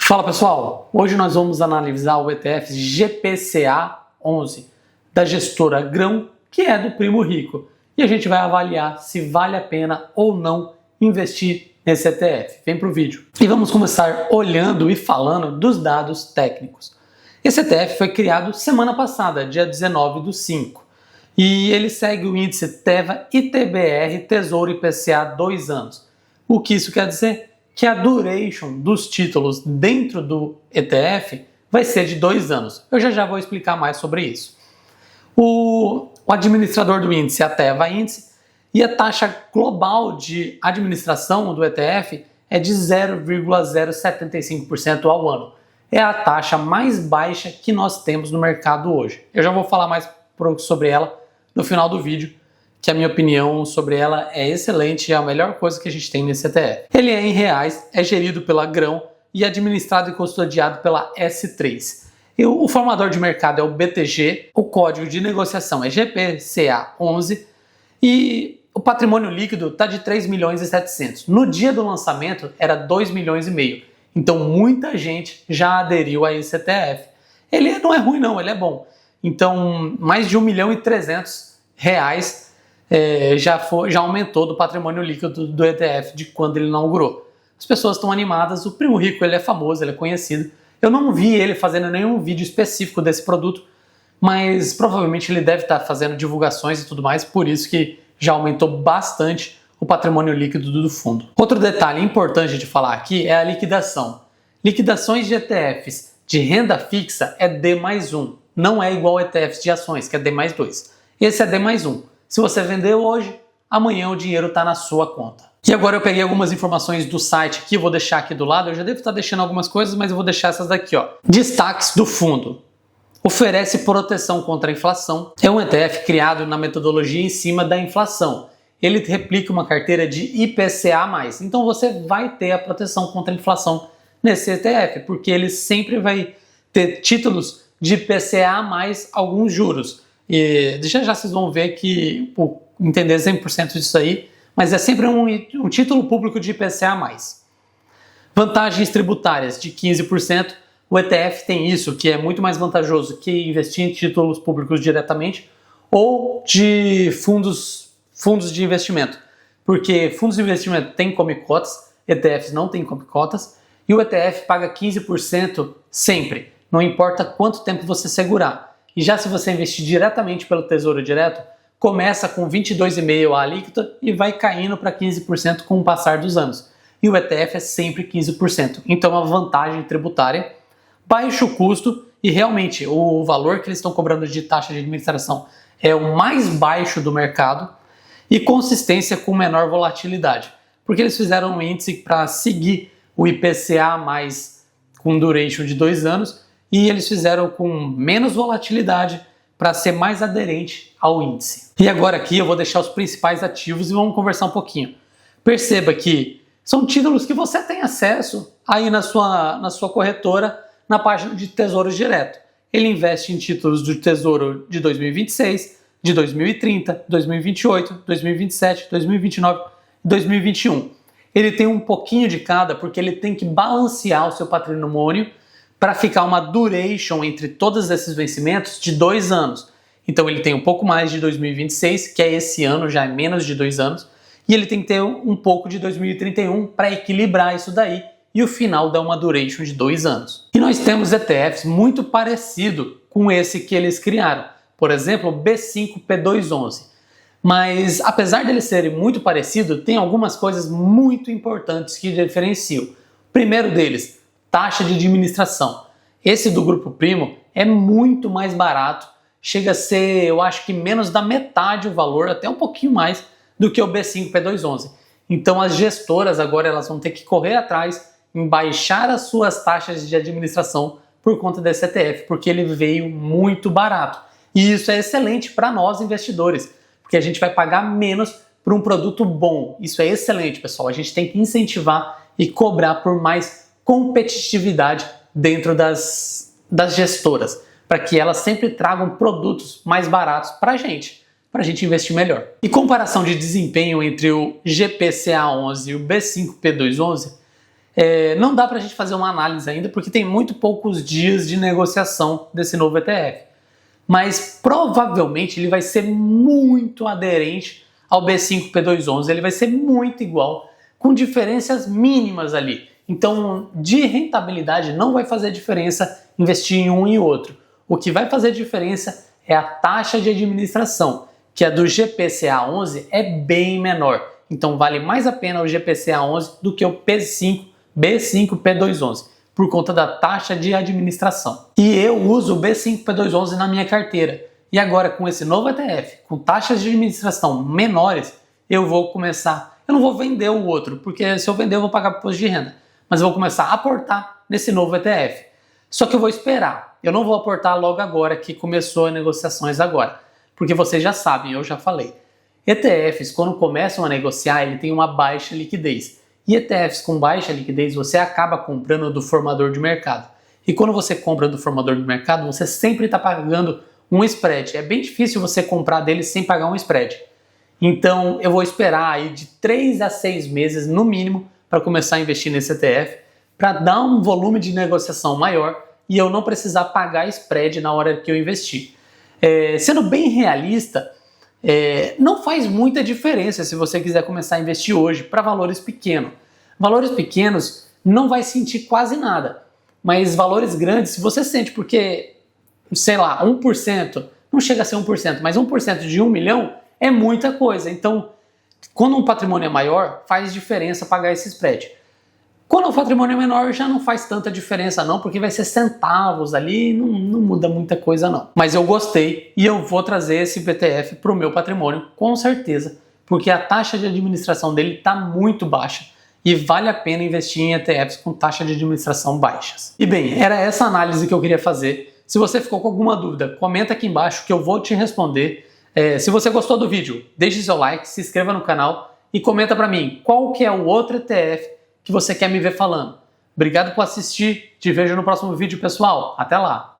Fala pessoal, hoje nós vamos analisar o ETF GPCA11 da gestora Grão, que é do Primo Rico, e a gente vai avaliar se vale a pena ou não investir nesse ETF. Vem para o vídeo. E vamos começar olhando e falando dos dados técnicos. Esse ETF foi criado semana passada, dia 19/5, e ele segue o índice TEVA ITBR Tesouro IPCA 2 anos. O que isso quer dizer? Que a duration dos títulos dentro do ETF vai ser de 2 anos. Eu já vou explicar mais sobre isso. O administrador do índice é a TEVA Índice e a taxa global de administração do ETF é de 0,075% ao ano. É a taxa mais baixa que nós temos no mercado hoje. Eu já vou falar mais sobre ela no final do vídeo, que a minha opinião sobre ela é excelente e é a melhor coisa que a gente tem nesse ETF. Ele é em reais, é gerido pela Grão e administrado e custodiado pela S3. O formador de mercado é o BTG, o código de negociação é GPCA11 e o patrimônio líquido está de 3 milhões e 700. No dia do lançamento era 2 milhões e meio. Então muita gente já aderiu a esse ETF. Ele não é ruim não, ele é bom. Então mais de 1 milhão e 300 reais já aumentou do patrimônio líquido do ETF de quando ele inaugurou. As pessoas estão animadas, o Primo Rico ele é famoso, ele é conhecido. Eu não vi ele fazendo nenhum vídeo específico desse produto, mas provavelmente ele deve estar fazendo divulgações e tudo mais, por isso que já aumentou bastante o patrimônio líquido do fundo. Outro detalhe importante de falar aqui é a liquidação. Liquidações de ETFs de renda fixa é D+1, não é igual a ETFs de ações, que é D+2. Esse é D+1. Se você vender hoje, amanhã o dinheiro está na sua conta. E agora eu peguei algumas informações do site aqui, vou deixar aqui do lado. Eu já devo estar deixando algumas coisas, mas eu vou deixar essas daqui, ó. Destaques do fundo. Oferece proteção contra a inflação. É um ETF criado na metodologia em cima da inflação. Ele replica uma carteira de IPCA+. Então você vai ter a proteção contra a inflação nesse ETF, porque ele sempre vai ter títulos de IPCA mais alguns juros. E já vocês vão ver que entender 100% disso aí, mas é sempre um título público de IPCA+. Vantagens tributárias de 15%. O ETF tem isso, que é muito mais vantajoso que investir em títulos públicos diretamente ou de fundos de investimento. Porque fundos de investimento têm come cotas, ETFs não têm come cotas, e o ETF paga 15% sempre, não importa quanto tempo você segurar. E já se você investir diretamente pelo Tesouro Direto, começa com 22,5% a alíquota e vai caindo para 15% com o passar dos anos. E o ETF é sempre 15%. Então é uma vantagem tributária, baixo custo e realmente o valor que eles estão cobrando de taxa de administração é o mais baixo do mercado e consistência com menor volatilidade. Porque eles fizeram um índice para seguir o IPCA+, com duration de 2 anos, e eles fizeram com menos volatilidade para ser mais aderente ao índice. E agora aqui eu vou deixar os principais ativos e vamos conversar um pouquinho. Perceba que são títulos que você tem acesso aí na sua corretora, na página de Tesouro Direto. Ele investe em títulos do Tesouro de 2026, de 2030, 2028, 2027, 2029 e 2021. Ele tem um pouquinho de cada porque ele tem que balancear o seu patrimônio para ficar uma duration entre todos esses vencimentos de 2 anos. Então ele tem um pouco mais de 2026, que é esse ano, já é menos de 2 anos, e ele tem que ter um pouco de 2031 para equilibrar isso daí, e o final dá uma duration de 2 anos. E nós temos ETFs muito parecido com esse que eles criaram, por exemplo, o B5P211. Mas apesar dele ser muito parecido, tem algumas coisas muito importantes que diferenciam. O primeiro deles, taxa de administração. Esse do Grupo Primo é muito mais barato, chega a ser, eu acho que menos da metade o valor, até um pouquinho mais do que o B5P211. Então as gestoras agora elas vão ter que correr atrás em baixar as suas taxas de administração por conta desse ETF, porque ele veio muito barato. E isso é excelente para nós investidores, porque a gente vai pagar menos por um produto bom. Isso é excelente, pessoal. A gente tem que incentivar e cobrar por mais competitividade dentro das gestoras, para que elas sempre tragam produtos mais baratos para a gente investir melhor. E comparação de desempenho entre o GPCA11 e o B5P211 Não dá para a gente fazer uma análise ainda porque tem muito poucos dias de negociação desse novo ETF. Mas provavelmente ele vai ser muito aderente ao B5P211, ele vai ser muito igual, com diferenças mínimas ali. Então, de rentabilidade não vai fazer diferença investir em um e outro. O que vai fazer diferença é a taxa de administração, que a do GPCA11 é bem menor. Então vale mais a pena o GPCA11 do que o B5P211, por conta da taxa de administração. E eu uso o B5P211 na minha carteira. E agora com esse novo ETF, com taxas de administração menores, eu vou começar... Eu não vou vender o outro, porque se eu vender eu vou pagar imposto de renda. Mas eu vou começar a aportar nesse novo ETF. Só que eu vou esperar. Eu não vou aportar logo agora que começou as negociações agora. Porque vocês já sabem, eu já falei. ETFs, quando começam a negociar, ele tem uma baixa liquidez. E ETFs com baixa liquidez, você acaba comprando do formador de mercado. E quando você compra do formador de mercado, você sempre está pagando um spread. É bem difícil você comprar dele sem pagar um spread. Então, eu vou esperar aí de 3 a 6 meses, no mínimo, para começar a investir nesse ETF, para dar um volume de negociação maior e eu não precisar pagar spread na hora que eu investir. Sendo bem realista, não faz muita diferença se você quiser começar a investir hoje para valores pequenos. Valores pequenos não vai sentir quase nada, mas valores grandes se você sente, porque, sei lá, 1%, não chega a ser 1%, mas 1% de 1 milhão é muita coisa. Então, quando um patrimônio é maior, faz diferença pagar esse spread. Quando o patrimônio é menor, já não faz tanta diferença não, porque vai ser centavos ali, não muda muita coisa não. Mas eu gostei e eu vou trazer esse ETF para o meu patrimônio, com certeza, porque a taxa de administração dele está muito baixa e vale a pena investir em ETFs com taxa de administração baixas. E bem, era essa análise que eu queria fazer. Se você ficou com alguma dúvida, comenta aqui embaixo que eu vou te responder. Se você gostou do vídeo, deixe seu like, se inscreva no canal e comenta para mim qual que é o outro ETF que você quer me ver falando. Obrigado por assistir, te vejo no próximo vídeo, pessoal. Até lá!